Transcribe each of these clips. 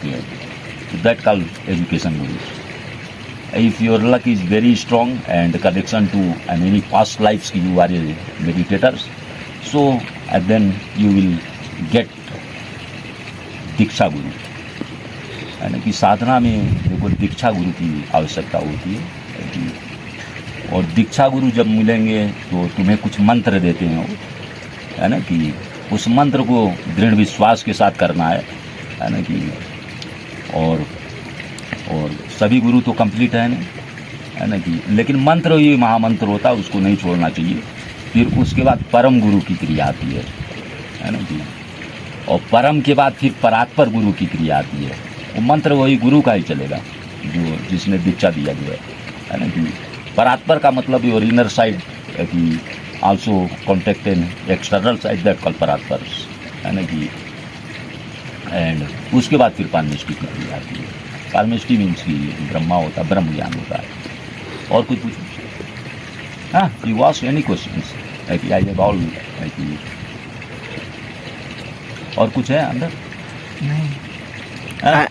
सकते हैं, that call education Guru. If your luck is very strong and connection to any past lives, you are a meditators, so then you will get दीक्षा गुरु। यानी कि साधना में देखो दीक्षा गुरु की आवश्यकता होती है, और दीक्षा गुरु जब मिलेंगे तो तुम्हें कुछ मंत्र देते हैं वो, है ना कि उस मंत्र को दृढ़ विश्वास के साथ करना है ना कि, और सभी गुरु तो कंप्लीट है नहीं, है ना कि, लेकिन मंत्र ही महामंत्र होता है, उसको नहीं छोड़ना चाहिए। फिर उसके बाद परम गुरु की क्रिया आती है ना कि, और परम के बाद फिर परात्पर गुरु की क्रिया आती है। वो मंत्र वही गुरु का ही चलेगा जो जिसने दीक्षा दिया जो है ना कि। परात्पर का मतलब योर इनर साइड कि also contact in external side, that call परात्पर, है ना कि। एंड उसके बाद फिर पारमेष्टि की क्रिया आती है। पारमेष्टि मीन्स की ब्रह्मा होता है, ब्रह्म ज्ञान होता है। और कुछ पूछो? हाँ, you vast any questions? I have all. और कुछ है अंदर? नहीं,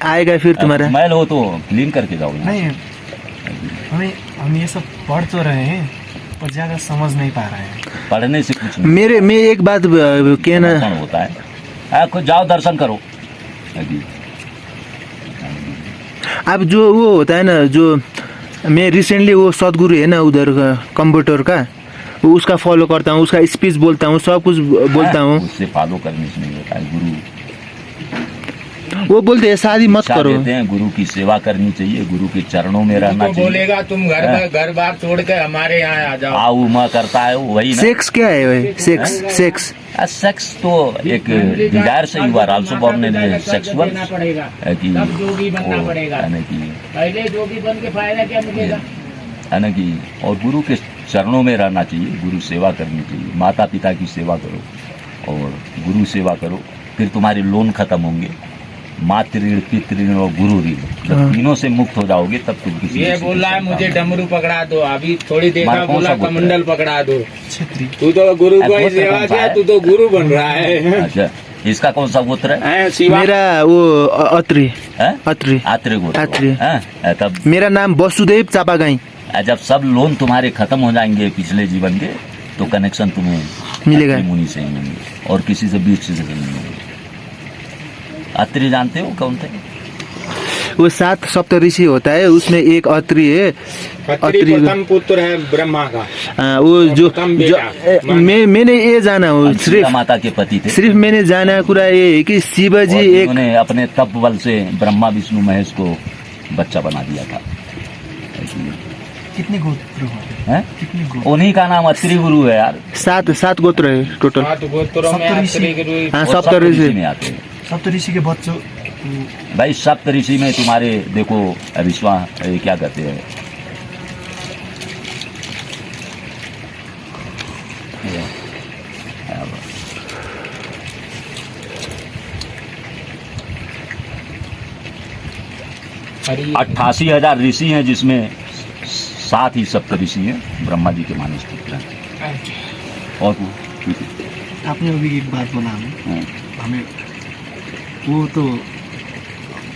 आएगा फिर तुम्हारा। मैल हो तो क्लीन करके जाओ। नहीं, हम ये सब पढ़ तो रहे हैं पर ज़्यादा समझ नहीं पा रहे हैं। पढ़ने से कुछ मैं एक बात कहना होता है, खुद जाओ दर्शन करो। अब जो वो होता है ना, जो मैं रिसेंटली वो सदगुरु है ना उधर का कंप्यूटर का, वो उसका फॉलो करता हूँ, उसका स्पीच बोलता हूँ, सब कुछ बोलता हूँ। उससे फॉलो करने से नहीं होता है। गुरु वो बोलते हैं शादी मत करो, देते हैं, गुरु की सेवा करनी चाहिए, गुरु के चरणों में रहना चाहिए। बोलेगा तुम घर बार छोड़ के हमारे यहाँ आ जाओ, आओ माँ करता है वही ना। सेक्स क्या है भाई? सेक्स सेक्स तो एक डिजायर से you are also born in sexual, जोगी बनना पड़ेगा, पहले जोगी बन के फायदा क्या मिलेगा, है ना कि। और गुरु के चरणों में रहना चाहिए, गुरु सेवा करनी चाहिए। माता पिता की सेवा करो और गुरु सेवा करो, फिर तुम्हारे लोन खत्म होंगे। मातृ ऋण, पितृ ऋण और गुरु ऋण, जब तीनों से मुक्त हो जाओगे तब तुम किसी। ये बोल रहा है मुझे डमरू पकड़ा दो, अभी थोड़ी देर बाद बोला कमंडल पकड़ा दो। तू तो गुरु को ही सेवा किया, तू तो गुरु बन रहा है। अच्छा, इसका कौन सा गोत्र है? मेरा वो अत्रि गोत्र है। तब मेरा नाम वसुदेव चापागाई। जब सब लोन तुम्हारे खत्म हो जाएंगे पिछले जीवन के, तो कनेक्शन तुम्हें मिलेगा, मुनि से ही मिलेंगे और किसी से बीच से नहीं मिलेंगे। अत्रि जानते हो कौन थे? वो 7 सप्तऋषि होता है, उसमें एक अत्रि है। अत्रि प्रथम पुत्र है ब्रह्मा का। वो जो मैंने ये जाना हो, सिर्फ माता के पति थे। सिर्फ मैंने जाना पूरा ये है कि शिवजी एक अपने तप बल से ब्रह्मा विष्णु महेश को बच्चा बना दिया था। कितने गोत्र हैं? उन्हीं का नाम अत्रि गुरु है यार। 7 गोत्र है टोटल। 7 गोत्रों में अत्रि गुरु। हाँ, सप्तऋषि में आते हैं। सप्तऋषि के बच्चों भाई, सप्तऋषि में तुम्हारे देखो विश्वा क्या कहते हैं, हरि 88,000 ऋषि हैं, जिसमें 7 ही सप्तऋषि हैं, ब्रह्मा जी के मानस पुत्र हैं। और आपने अभी एक बात बोला हमें वो तो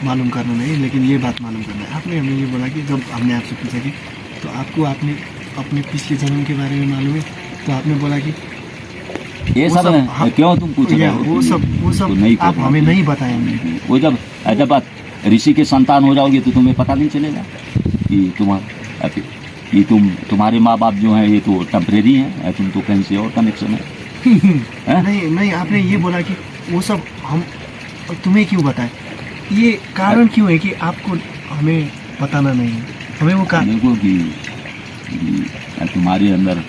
मालूम करना नहीं, लेकिन ये बात मालूम करना है। आपने हमें ये बोला कि जब हमने आपसे पूछा कि तो आपको आपने अपने पिछले जन्म के बारे में मालूम है, तो आपने बोला कि ये सब क्यों तुम पूछ रहे हो? वो सब नहीं, आप हमें नहीं बताएंगे। वो जब बात ऋषि के संतान हो जाओगे तो तुम्हें पता नहीं चलेगा कि तुम्हारे माँ बाप जो हैं ये तो टेम्परेरी हैं, तुम तो कहीं से और कनेक्शन है। नहीं, आपने ये बोला कि वो सब हम तुम्हें क्यों बताएं, ये कारण क्यों है कि आपको हमें बताना नहीं है? हमें वो कारण देखो कि तुम्हारे अंदर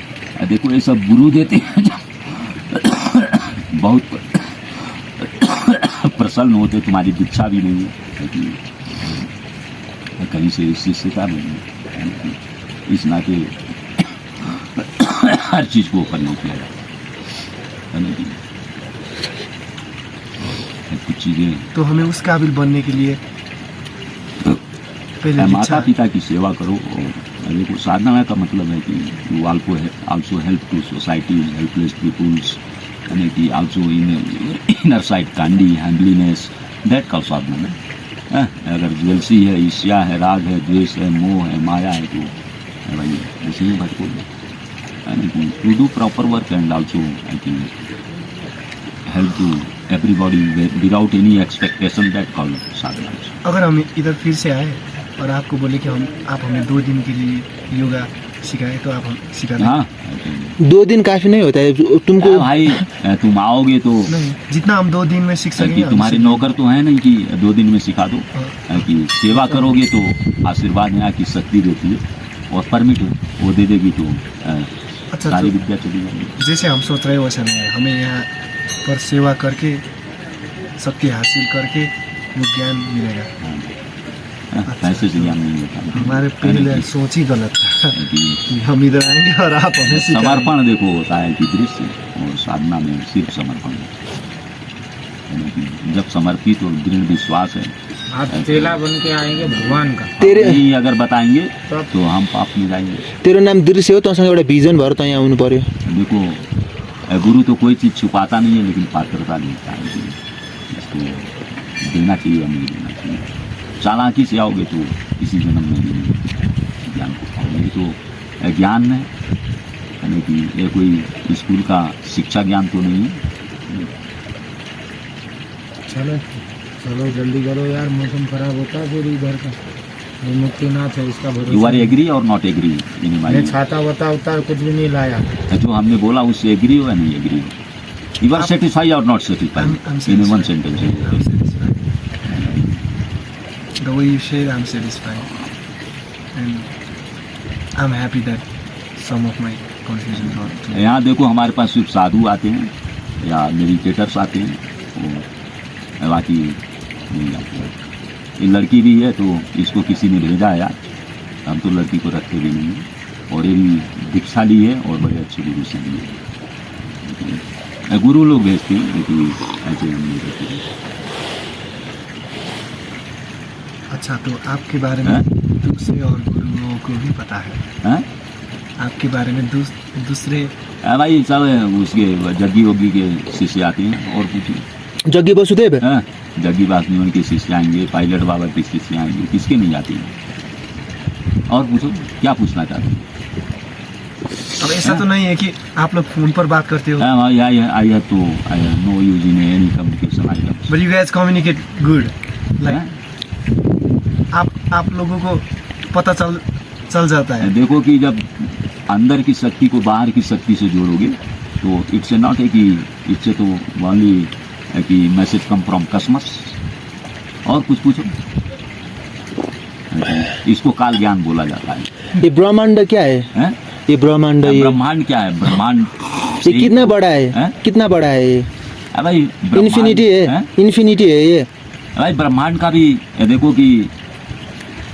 देखो ये सब गुरु देते हैं बहुत प्रसन्न होते, तुम्हारी दीक्षा भी नहीं है, कहीं से शिष्यता नहीं है, इस नाते हर चीज को ओपन नहीं किया जाता। कुछ चीजें तो हमें उस काबिल बनने के लिए पहले माता पिता की सेवा करो। और देखो साधना का मतलब है कि you also help to society, helpless peoples, यानी कि also inner side kindly, handliness, that call साधना है। अगर जेलसी है, ईर्ष्या है, राग है, द्वेष है, मोह है, माया है, तो भाई उसी में भटको to do proper work and also I think help to everybody without any expectation that call साधना। अगर हम इधर फिर से आए और आपको बोले कि आप हमें 2 दिन के लिए योगा सिखाए तो आप हम सिखा दें? हाँ 2 दिन काफी नहीं होता है तुमको? भाई तुम आओगे तो नहीं, जितना हम 2 दिन में सीख कि सकें। तुम्हारे नौकर तो है नहीं कि 2 दिन में सिखा दो, हाँ। कि सेवा करोगे तो आशीर्वाद यहाँ की शक्ति देती है और परमिट वो दे देगी तो अच्छा, सारी तो विद्या चली जाएगी। जैसे हम सोच रहे हैं वैसा नहीं है, हमें यहाँ पर सेवा करके शक्ति हासिल करके वो ज्ञान मिलेगा। पैसे से ज्ञान नहीं होता। हमारे पहले सोच ही गलत था कि हम इधर आएंगे और आप हमें सिखाएंगे। समर्पण देखो होता है कि दृश्य और साधना में सिर्फ समर्पण है। यानी कि जब समर्पित और दृढ़ विश्वास है, आप चेला बन के आएंगे भगवान का। तेरे नहीं अगर बताएंगे तो हम पाप में जाएंगे। तेरो नाम दृश्य हो तँसँग एउटा भिजन भएर त यहाँ आउनु पर्यो। देखो गुरु तो कोई चीज़ छुपाता नहीं है, लेकिन पात्रता देता है कि इसको देना चाहिए या नहीं देना चाहिए। चालाकी से आओगे तो किसी जन्म में भी ज्ञान को पाओगे। तो ज्ञान है यानी कि ये कोई स्कूल का शिक्षा ज्ञान तो नहीं है। चलो चलो जल्दी करो यार, मौसम खराब होता है फिर इधर का। ये मुक्तिनाथ है, इसका यू भरोसा। आर एग्री और नॉट एग्री इन मैं माई? छाता वता उतार कुछ भी नहीं लाया। जो हमने बोला उससे एग्री हो या नहीं एग्री हो? यू आर सेटिस्फाई और not I'm satisfy in one sentence? I'm satisfied. The way you said, I'm satisfied, and I'm happy that some of my confusions are clear. यहाँ देखो हमारे पास सिर्फ साधु आते हैं या मेडिटेटर्स आते हैं, वो बाकी नहीं आते हैं। ये लड़की भी है तो इसको किसी ने भेजा है यार, हम तो लड़की को रखते भी नहीं हैं। और ये भी दीक्षा ली है और बड़े अच्छे गुरु से ली है। गुरु लोग भेजते हैं लेकिन ऐसे हम नहीं रहते हैं। अच्छा, तो आपके बारे में दूसरे और गुरुओं को भी पता है? हैं? आपके बारे में दूसरे? भाई सब उसके जग्गी वग्गी के शिष्य आते हैं और कुछ जग्गी वसुदेव जग्गी वासुदेव के शिष्य आएंगे, पायलट बाबा के शिष्य आएंगे, किसके नहीं आते हैं? और पूछो क्या पूछना चाहते हैं? अब ऐसा तो नहीं है कि आप लोग फोन पर बात करते हो? भाई I have to know use in any communication items. But you guys communicate good. Like, आप लोगों को पता चल जाता है। देखो कि जब अंदर की शक्ति को बाहर की शक्ति से जोड़ोगे तो इट्स नॉट है कि इससे तो ओनली कि मैसेज कम फ्रॉम कस्मस। और कुछ पूछो। इसको काल ज्ञान बोला जाता है। ये ब्रह्मांड क्या है? ये ब्रह्मांड, ये ब्रह्मांड क्या है? ब्रह्मांड ये कितना बड़ा है? कितना बड़ा है ये? भाई इन्फिनिटी है, इन्फिनिटी है ये। भाई ब्रह्मांड का भी देखो कि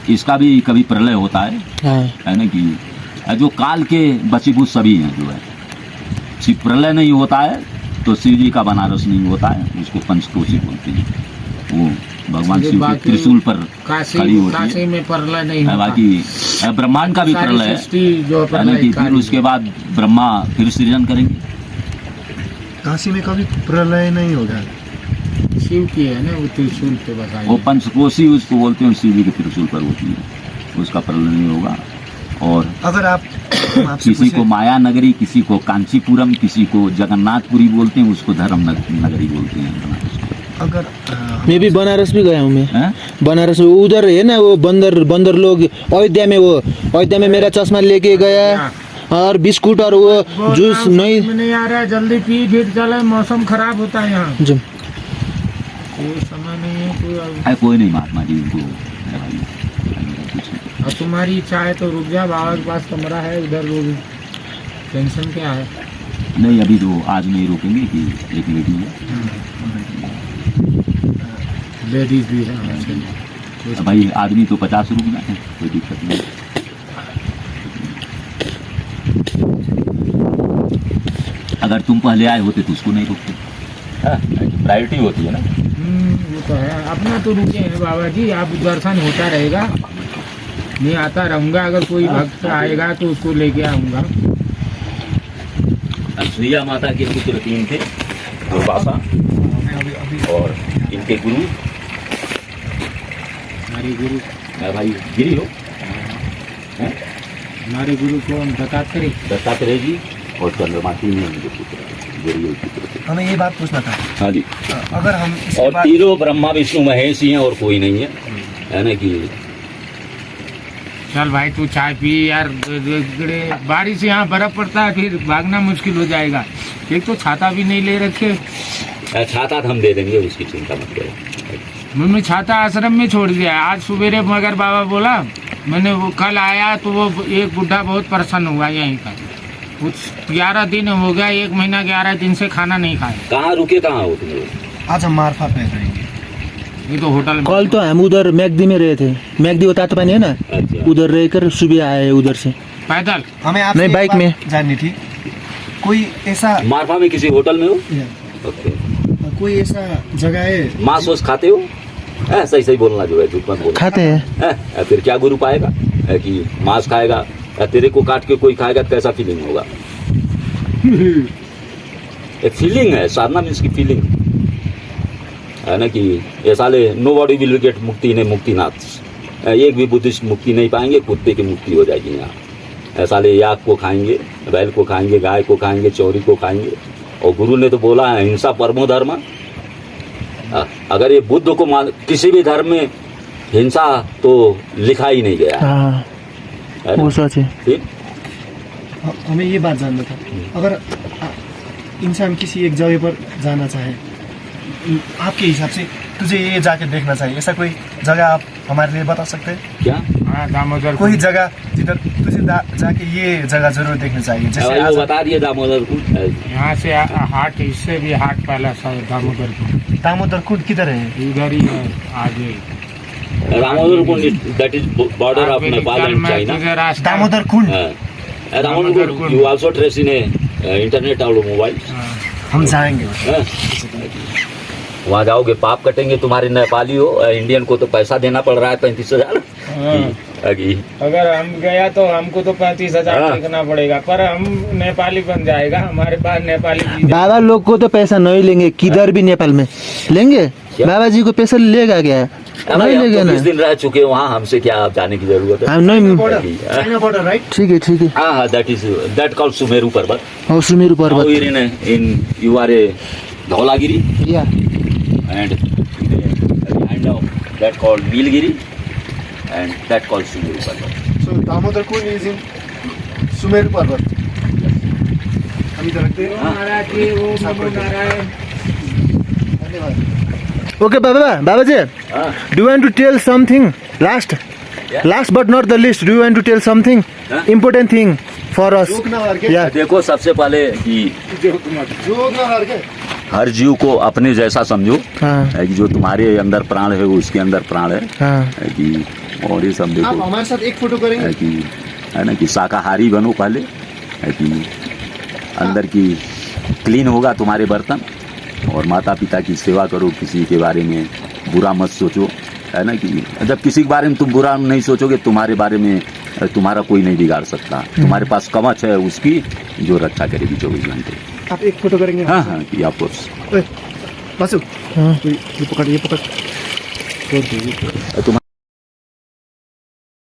इसका भी कभी प्रलय होता है, है ना? कि जो काल के बसीभूत सभी हैं जो है, सिर्फ प्रलय नहीं होता है तो शिव जी का बनारस नहीं होता है, उसको पंचकोशी बोलते हैं। वो भगवान शिव के त्रिशूल पर खड़ी होती काशी में प्रलय नहीं है। होता। बाकी ब्रह्मांड का भी प्रलय है ना कि फिर उसके बाद ब्रह्मा फिर सृजन करेंगे। काशी में कभी प्रलय नहीं होगा। शिव की है ना वो त्रिशूल पे बताइए। वो पंचकोशी उसको बोलते हैं, शिव जी के त्रिशूल पर होती है, उसका प्रलय नहीं होगा। और अगर आप किसी को माया नगरी, किसी को कांचीपुरम, किसी को जगन्नाथपुरी बोलते हैं, उसको धर्म नगरी बोलते हैं। अगर मैं भी बनारस भी गया हूँ। मैं बनारस में उधर है ना वो बंदर लोग। अयोध्या में मेरा चश्मा लेके गया और बिस्कुट और वो जूस नहीं आ रहा है। जल्दी पी फिर चले, मौसम खराब होता है यहाँ। कोई समय नहीं है कोई नहीं महात्मा जी उनको। और तुम्हारी इच्छा है तो रुक जा, बाबा के पास कमरा है उधर, वो भी टेंशन क्या है? नहीं अभी तो आज नहीं रोकेंगे कि एक लेडी है, लेडीज भी है। भाई आदमी तो 50 रुक जाए, कोई दिक्कत नहीं। अगर तुम पहले आए होते तो उसको नहीं रोकते। प्रायोरिटी होती है ना। वो तो है, अपना तो रुके हैं बाबा जी। आप दर्शन होता रहेगा, मैं आता रहूँगा। अगर कोई भक्त आएगा तो उसको लेके आऊँगा। सुइया माता के पुत्र 3 थे, दुर्वासा और इनके गुरु हमारे गुरु मैं भाई गिरी हो हमारे गुरु को हम दत्तात्रेय जी और चंद्रमा तीन ही उनके पुत्र गिरी हो पुत्र थे। हमें ये बात पूछना था, हाँ जी। अगर हम इसके और बाद तीनों ब्रह्मा विष्णु महेश ही हैं और कोई नहीं है ना कि चल भाई तू चाय पी यार, बारिश यहाँ बर्फ पड़ता है फिर भागना मुश्किल हो जाएगा। एक तो छाता भी नहीं ले रखे। छाता हम दे देंगे, उसकी चिंता मत करो। मैंने छाता आश्रम में छोड़ दिया। आज सुबेरे मगर बाबा बोला, मैंने वो कल आया तो वो एक बुढ़ा बहुत प्रसन्न हुआ यहीं का। कुछ 11 दिन हो गया, 1 महीना 11 दिन से खाना नहीं खाया। कहाँ रुके, कहाँ हो तुम लोग? आज हम मार्फा पे रहेंगे। ये तो होटल में। कल तो हम उधर मैगदी में रहे थे, मैगदी वो तातपानी है ना, अच्छा। उधर रहकर सुबह आए उधर से। पैदल हमें आपसे नहीं, एक बाइक बात में। जाननी थी, कोई ऐसा मारफा में किसी होटल में हो? ओके। कोई ऐसा जगह है मांस वास खाते हो? सही सही बोलना जो है, झूठ मत बोलना। खाते हैं। फिर क्या गुरु पाएगा कि मांस खाएगा, तेरे को काट के कोई खाएगा तो कैसा फीलिंग होगा? एक फीलिंग है, साधना मीन्स की फीलिंग है ना कि ये साले नो बॉडी विल गेट मुक्ति ने मुक्तिनाथ। एक भी बुद्धिस्ट मुक्ति नहीं पाएंगे, कुत्ते की मुक्ति हो जाएगी यहाँ। साले याक को खाएंगे, बैल को खाएंगे, गाय को खाएंगे, चौरी को खाएंगे। और गुरु ने तो बोला है हिंसा परमो धर्म। अगर ये बुद्ध को मान, किसी भी धर्म में हिंसा तो लिखा ही नहीं गया हाँ, है ना? वो सच है। ठीक? हमें ये बात जानना था, अगर इंसान किसी एक जगह पर जाना चाहे, आपके हिसाब से तुझे ये जाके देखना चाहिए, ऐसा कोई जगह आप हमारे लिए बता सकते हैं? क्या? हाँ, दामोदर कोई जगह जिधर तुझे जाके ये जगह जरूर देखनी चाहिए, जैसे वो आज बता दिए दामोदर कुंड। यहाँ से हाट, इससे भी हाट पहला दामोदर कुंड। दामोदर कुंड किधर है? इधर ही है आगे। Damodar Kund that is border of Nepal and China. Damodar Kund Damodar Kund you also trace in internet और मोबाइल। हम जाएंगे। वहाँ जाओगे पाप कटेंगे तुम्हारे। नेपाली हो, इंडियन को तो पैसा देना पड़ रहा है 35,000। अगर हम गया तो हमको तो 35,000 देखना पड़ेगा, पर हम नेपाली बन जाएगा, हमारे पास नेपाली वीजा। बाबा लोग को तो पैसा नहीं लेंगे, किधर भी नेपाल में लेंगे। बाबा जी को पैसा लेगा क्या? नहीं लेगा ना। 20 दिन रह चुके वहाँ, हमसे क्या आप जाने की जरूरत है? हम नहीं। China border, right? ठीक है, ठीक है। हाँ, दैट कॉल्ड सुमेरु पर्वत। और सुमेरु पर्वत। इन यू आर ए धौलागिरी या and behind of that called Nilgiri and that called Sumeru Parvat. So Damodar Kund is in Sumeru पर्वत। हम इधर रखते हैं। धन्यवाद। ओके बाबा जी, हाँ, do you want to tell something last? Yeah. Last but not the least, do you want to tell something Huh? important thing for us? Joke ना मार के। Yeah. देखो सबसे पहले कि जोक ना मार के। हर जीव को अपने जैसा समझो। हाँ, है कि जो तुम्हारे अंदर प्राण है वो उसके अंदर प्राण है हाँ, कि और ये सब आप देखो हमारे साथ एक फोटो करेंगे? है कि है ना कि शाकाहारी बनो पहले, है कि अंदर की क्लीन होगा तुम्हारे बर्तन। और माता पिता की सेवा करो, किसी के बारे में बुरा मत सोचो, है ना कि जब किसी के बारे में तुम बुरा नहीं सोचोगे, तुम्हारे बारे में तुम्हारा कोई नहीं बिगाड़ सकता। तुम्हारे पास कवच है उसकी जो रक्षा करेगी 24 घंटे। आप एक फोटो करेंगे? हाँ हाँ कि आप बासु, हाँ। ये पकड़। तुम्हारे